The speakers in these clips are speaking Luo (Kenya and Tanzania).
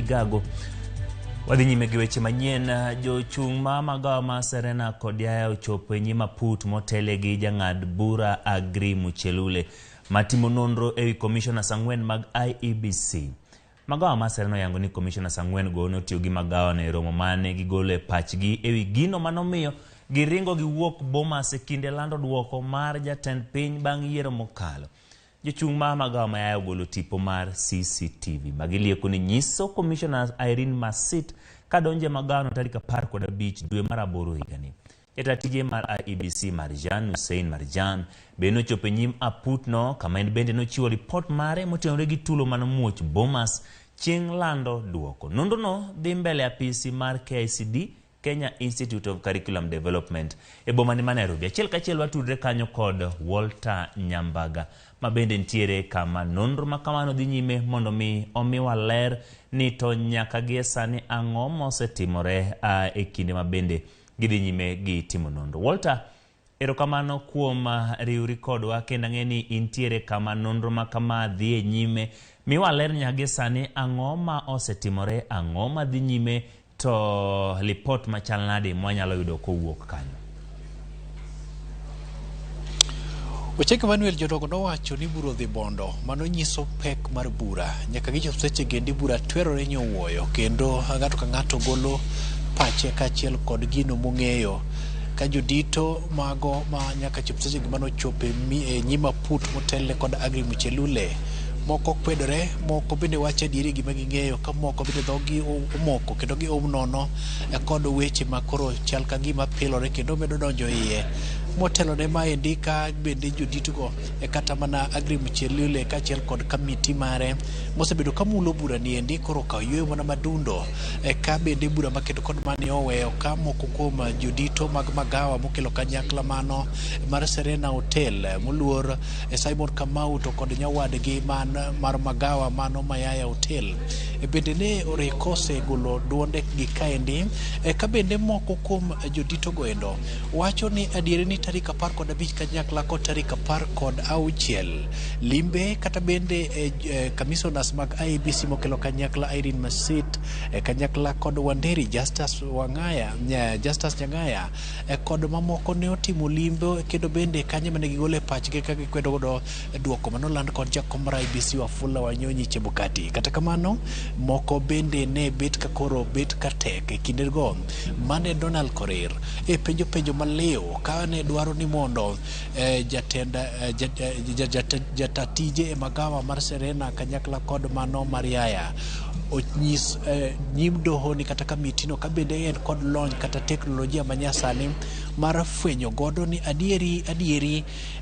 higago. Wadhi nyime gi weche manyien. Jochung' ma magawa ma Serena kod Yaya ochopo e nyima put motele gi jang'ad bura Aggrey Muchelule matimo nonro ewi commissioners 4 mag IEBC. Magawa ma Serena yango ni commissioners 4 go notiyo gi magawa ne romo mane gigolo e pachgi ewi gino manomiyo giringo giwuok Bomas e kinde lando duoko mar jatend piny bang' yiero mokalo. Jochung' ma magawa ma Yaya ogolo tipo mar CCTV magilieko ni nyiso commissioners Irene Masit kadonje magawa no tarik 15 dwe mar 8 higani. Jatatije mar IEBC Marjan Hussein Marjan beno chopo nyim aputno kama en bende nochiwo ripot mare motenore gi tulo manomuoch Bomas chieng' lando duoko. Nonro no dhi mbele apisi mar KICD, Kenya Institute of Curriculum Development e bomani ma Nairobi. Achiel kachiel watudre kanyo kod Walter Nyambaga ma bende ntiere kama nonro makamano dhi nyime mondo mi omiwa ler ni to nyaka gie sani ang'o mosetimore e kinde ma bende gidhi nyime gi timo nonro. Walter, erokamano kuom riwri kodwa kendo ang'e ni intiere kama nonro makama dhi e nyime. Miwa ler nyaka gie sani ang'o ma osetimore, ang'o ma dhi nyime, to report machal nade mwanyalo yudo kowuok kanyo. Ocheke Manuel jodogo nowacho ni buro dhi bondo mano nyiso pek mar bura nyaka gichop seche gendi bura twerore nyowuoyo kendo ng'ato ka ng'ato golo pache kachiel kod gino mong'eyo ka jodito mago ma nyaka chop seche gimano chope e nyima put motelle kod Aggrey Muchelule. Moko kwedore, moko bende wacho adieri gima ging'eyo, ka moko bende dhogi omoko kendo gi nono kod weche makoro chal ka gima pilore kendo medo donjo iye. Motelo ne maendi ka bende joditogo kata mana Aggrey Muchelule kachiel kod kamiti mare mosebedo kamulo bura niendi koro ka yweyo mana madundo ka bende bura makedo kod mane oweyo ka moko kuom jodito mag magawa mokelo kanyakla mano mar Serena Hotel moluor Simon Kamau to kod nyawadgi mar magawa mano ma Yaya Hotel bende ne orekose golo duonde gi kaendi ka bende moko kuom jodito goendo wacho ni adieri ni tarik 15 kanyakla kod tarik 16 limbe kata bende commissioners mag IEBC mokelo kanyakla Irene Masit kanyakla kod Wanderi Justus Nyang'aya kod mamoko ne otimo limbe kendo bende kanye mane gigole pachgi ka gikwedo godo duoko manoland kod jakom mar IEBC Wafula Wanyonyi Chebukati. Kata kamano moko bende ne bet ka koro bet ka tek e kinde go mane Donald Korir penjo maleo ka ne dwaro ni mondo jatatije e magawa mar Serena kanyakla kod mano mar Yaya onyis nyim doho ni kata kamitino ka bende en kod lony kata teknolojia manyasani mar fwenyo godo ni adieri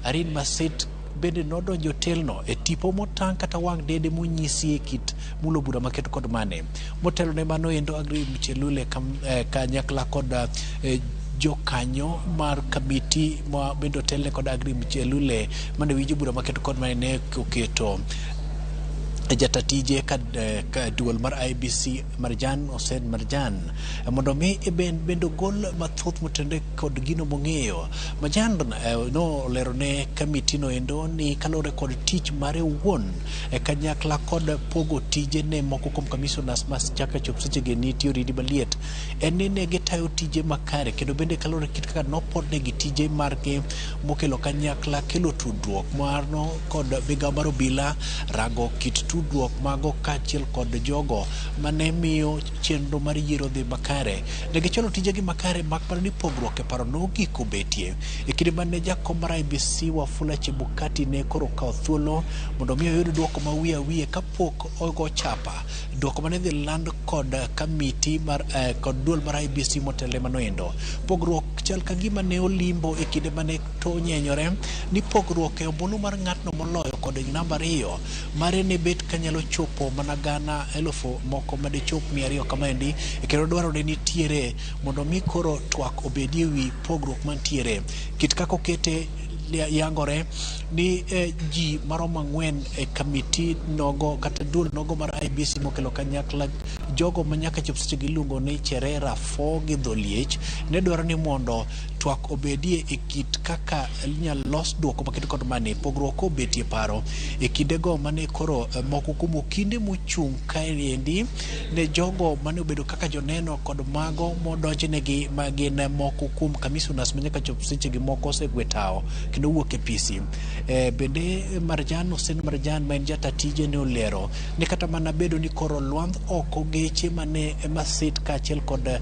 Irene Masit bende nodonjo telno e tipo motang kata wang' dede monyisi e kit mulo bura maketo kod mane motelo ne mano endo Aggrey Muchelule kanyakla kod jokanyo mar kamiti ma bendo tele kod Aggrey Muchelule mane winjo bura maketo kod mane ne oketo jatatije ka duol mar IEBC Marjan Hussein Marjan mondo mi bendo gol mathoth motende kod gino mong'eyo. Marjan no lero ne kamiti no endo ni kalore kod tich mare wuon kanyakla kod pogo tije ne moko kuom commissioners mas chaka chop seche geni tiyo ridi baliet en ne gitayo tije makare kendo bende kalore kit kaka nopod ne gitije margi mokelo kanyakla kelo tudruok marno kod migawo mar obila rango kit tudruok mago kachiel kod jogo mane miyo chenro mar yiero dhi makare. Ne gicholo tijegi makare makmana ni pogruok e paro nogiko betie e kinde mane jakom mar IEBC Wafula Chebukati ne koro kawo thuolo mondo mi oyud duoko ma wiye kapok ogo chapa duoko mane dhi land kod kamiti mar kod duol mar IEBC motele manoendo. Pogruok chal ka gima ne olimbo e kinde mane to nyenyore ni pogruok e ombulu mar ng'atno moloyo kod namba 2 mare ne bet kanyalo chopo mana gana 1000 moko made chop 200 kamaendi kendo dwaro ne nitiere mondo mi koro twak obedie wi pogruok mantiere kit kako kete yangore ni ji maromo 4 e kamiti nogo kata duol nogo mar IEBC mokelo kanyakla jogo manyaka chop seche giluongo ni Cherera Fogi Dholiech ne dwaro ni mondo twak obedie e kit kaka inyal los duoko makedo kod mane pogruok obetie paro e kindego mane koro moko kuom kinde mochung' kaendi ne jogo mane obedo kaka joneno kod mago modonjnegi magin moko kuom commissioners manyaka chop seche gi moko osegwetao kendo wuok e PC. Bende Marjan Hussein Marjan ma en jata tije ne olero ni kata mana bedo ni koro lwandh oko geche mane masit kaachiel kod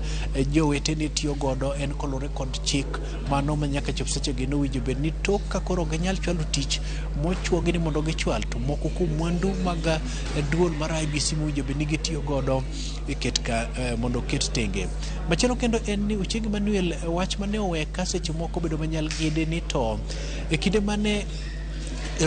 jowetene tiyo godo en kolore kod chik mano manyaka chop seche gi nowinjo bed ni tok ka koro ginyal chwalo tich mochuogi ni mondo gichwal to moko kuom mwandu mag duol mar IBC mowinjo bed ni gitiyo godo mondo ket tenge. Machielo kendo en ni Uchengi Manuel wach mane oweka seche moko bedo manyal gede ni to e kinde mane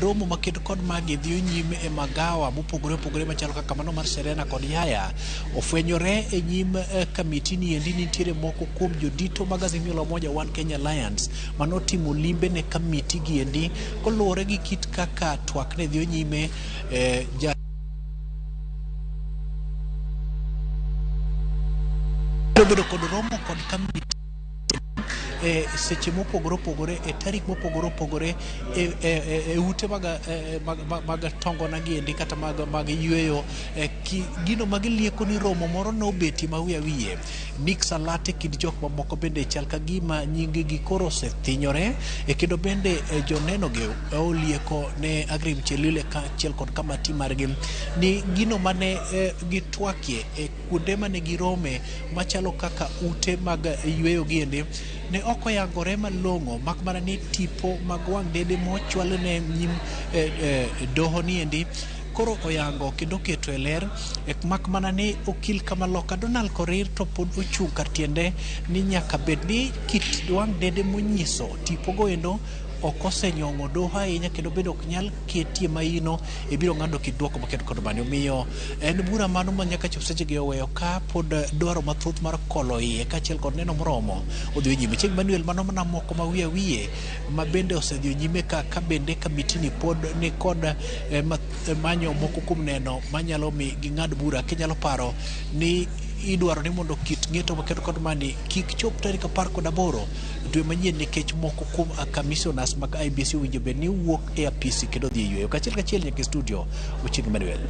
romo makedo kod magi dhiyo nyime e magawa mopogore opogore machalo kaka mano mar Serena kod Yaya ofwenyore e nyim kamiti ni endi nitiere moko kuom jodito mag Azimio la Umoja One Kenya Alliance manotimo limbe ne kamiti gi endi koluwore gi kit kaka twak ne dhiyo nyime bedo kod romo kod kamiti seche mopogore opogore e tarik mopogore opogore e ute mag tongo na giendi kata mag yweyo gino magilieko ni romo moro no beti ma wiye Nick Salate kid jok mamoko bende chal ka gima nyingi gi koro sethinyore kendo bende joneno ge olieko ne Aggrey Mchelule kaachiel kod kamati margi ni gino mane gitwakie e kuonde mane girome machalo kaka ute mag yweyo giendi ne oko yangore malongo mak mana ni tipo mag wang' dede mochwal ne nyim doho ni endi koro oyango kendo keto e ler mak mana ni okil Kamaloka Donald Korir to pod ochung' kar tiende ni nyaka bed ni kit wang' dede monyiso tipo go endo okosenyongo doho ahinya kendo bedo ok nyal ketie maino ibiro ng'ado kiduoko makedo kod mane omiyo en bura mano manyaka chop seche gi oweyo ka pod dwaro mathoth mar kolo iye kaachiel kod neno moromo odhi nyime. Uchengi Manuel mano mana moko ma wiye ma bende osedhi nyime ka bende kamiti ni pod ni kod manyo moko kuom neno manyalo mi ging'ad bura kinyalo paro ni idwaro ni mondo kit ng'eto makedo kod mani kik chop tarik 18 dwe manyien nikech moko kuom commissioners mag IBC winjo bed ni wuok e apisi kendo dhi yweyo kachiel nyaka studio. Uchengi Manuel.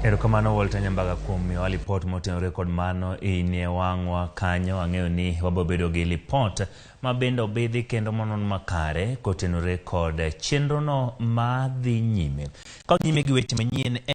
Erokamano Walter Nyambaga kuom miyowa lipot motenore kod mano inie wang'wa kanyo. Ang'eyo ni wabobedo gi lipot ma bende obidhi kendo monon makare kotenore kod chenrono madhi nyime. Ka nyime gi weche manyien